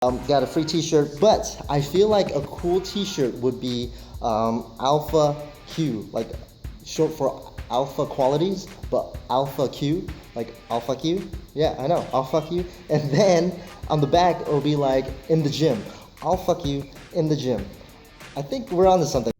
Got a free t-shirt, but I feel like a cool t-shirt would be Alpha Q, like short for alpha qualities, but Alpha Q, like Alpha Q. Yeah, I know, Alpha Q. And then on the back, it'll be like in the gym. I'll fuck you in the gym. I think we're on to something.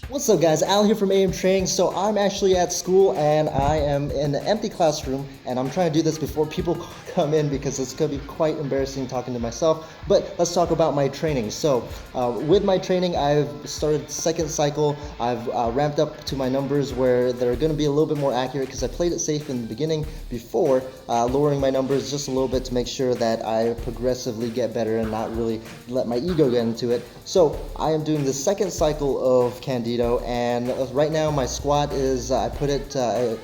What's up guys, Al here from AM Training. So I'm actually at school and I am in an empty classroom and I'm trying to do this before people come in because it's going to be quite embarrassing talking to myself. But let's talk about my training. So with my training, I've started second cycle. I've ramped up to my numbers where they're going to be a little bit more accurate because I played it safe in the beginning before lowering my numbers just a little bit to make sure that I progressively get better and not really let my ego get into it. So I am doing the second cycle of Candito. And right now my squat is I put the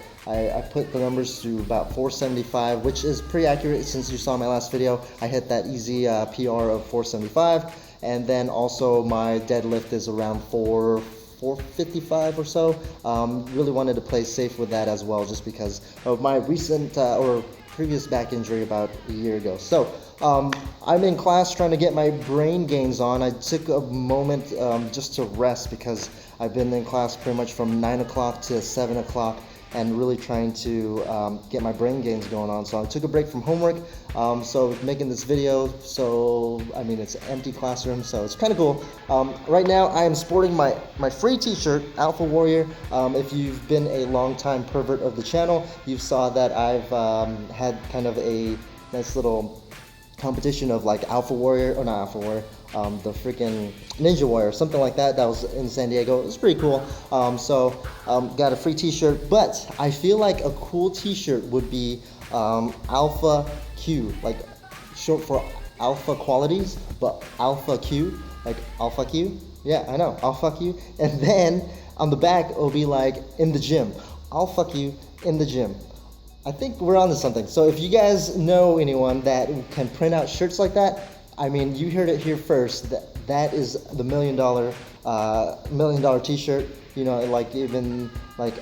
numbers to about 475, which is pretty accurate since you saw my last video. I hit that easy PR of 475, and then also my deadlift is around 455 or so. Really wanted to play safe with that as well, just because of my recent or previous back injury about a year ago. So I'm in class trying to get my brain gains on. I took a moment just to rest because I've been in class pretty much from 9 o'clock to 7 o'clock and really trying to get my brain gains going on. So I took a break from homework, so making this video. So I mean, it's an empty classroom, so it's kind of cool. Right now I am sporting my free t-shirt, Alpha Warrior. If you've been a long time pervert of the channel, you saw that I've had kind of a nice little competition of like Alpha Warrior, or not Alpha Warrior, the freaking Ninja Warrior, something like that. That was in San Diego. It was pretty cool. Got a free t-shirt, but I feel like a cool t-shirt would be Alpha Q, like short for alpha qualities, but Alpha Q, like Alpha Q. Yeah, I know, I'll fuck you. And then on the back, it'll be like in the gym. I'll fuck you in the gym. I think we're on to something. So if you guys know anyone that can print out shirts like that, I mean, you heard it here first. That is the $1 million t-shirt. You know, like even like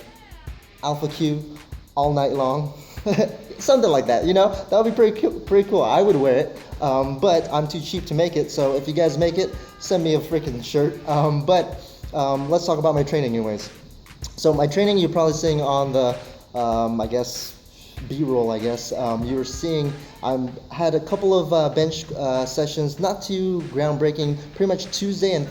Alpha Q all night long, something like that. You know, that would be pretty cool. I would wear it, but I'm too cheap to make it. So if you guys make it, send me a freaking shirt. Let's talk about my training, anyways. So my training, you're probably seeing on the, I guess, B-roll, I guess. You were seeing I had a couple of bench sessions, not too groundbreaking. Pretty much Tuesday and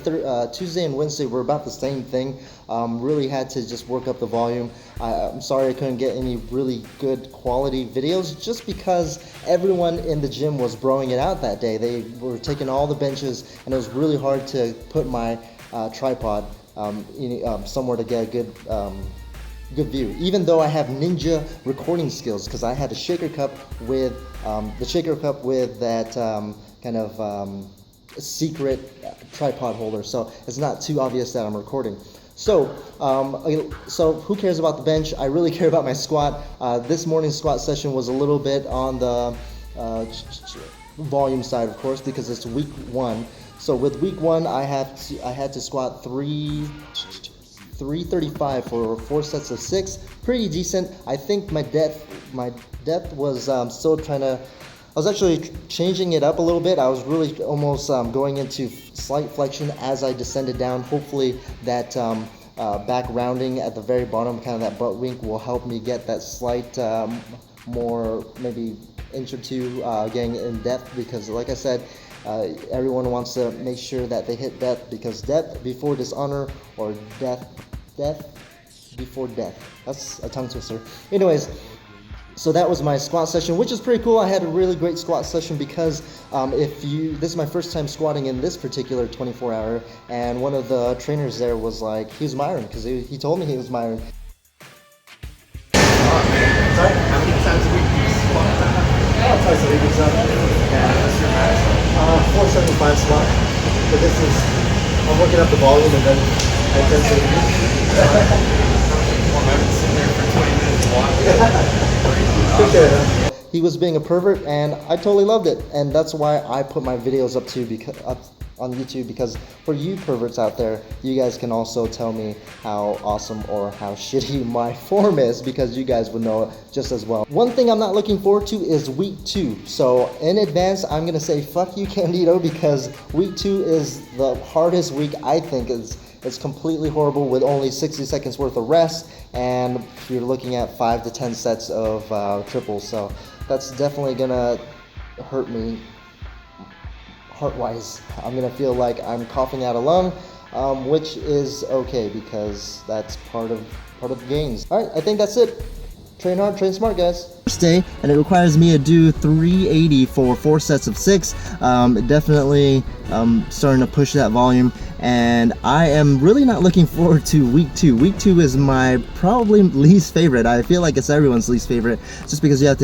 Wednesday were about the same thing. Really had to just work up the volume. I'm sorry I couldn't get any really good quality videos just because everyone in the gym was broing it out that day. They were taking all the benches and it was really hard to put my tripod somewhere to get a good view, even though I have ninja recording skills, because I had a shaker cup with that kind of secret tripod holder, so it's not too obvious that I'm recording. So who cares about the bench? I really care about my squat. This morning's squat session was a little bit on the volume side, of course, because it's week 1. So with week 1, I had to squat 335 for 4 sets of 6. Pretty decent. I think my depth was still trying to. I was actually changing it up a little bit. I was really almost going into slight flexion as I descended down. Hopefully that back rounding at the very bottom, kind of that butt wink, will help me get that slight more, maybe inch or two getting in depth, because like I said, everyone wants to make sure that they hit depth, because depth before dishonor, or death before death. That's a tongue twister. Anyways, so that was my squat session, which is pretty cool. I had a really great squat session because this is my first time squatting in this particular 24-hour, and one of the trainers there was like, he was Myron, because he told me he was Myron. Sorry? How many times a week do you squat? Twice a week or so. Yeah, what's your max? 475 squat. But this is, I'm working up the volume and then I tend to. I've been sitting there for 20 minutes watching. He was being a pervert and I totally loved it, and that's why I put my videos up on YouTube, because for you perverts out there, you guys can also tell me how awesome or how shitty my form is, because you guys would know it just as well. One thing I'm not looking forward to is week 2. So in advance, I'm gonna say fuck you, Candito, because week 2 is the hardest week. I think it's completely horrible, with only 60 seconds worth of rest, and you're looking at 5 to 10 sets of triples. So that's definitely gonna hurt me heart-wise. I'm gonna feel like I'm coughing out a lung, which is okay, because that's part of the games. All right, I think that's it. Train hard, train smart, guys. First day, and it requires me to do 380 for 4 sets of 6. Definitely starting to push that volume, and I am really not looking forward to week 2. Week 2 is my probably least favorite. I feel like it's everyone's least favorite, just because you have to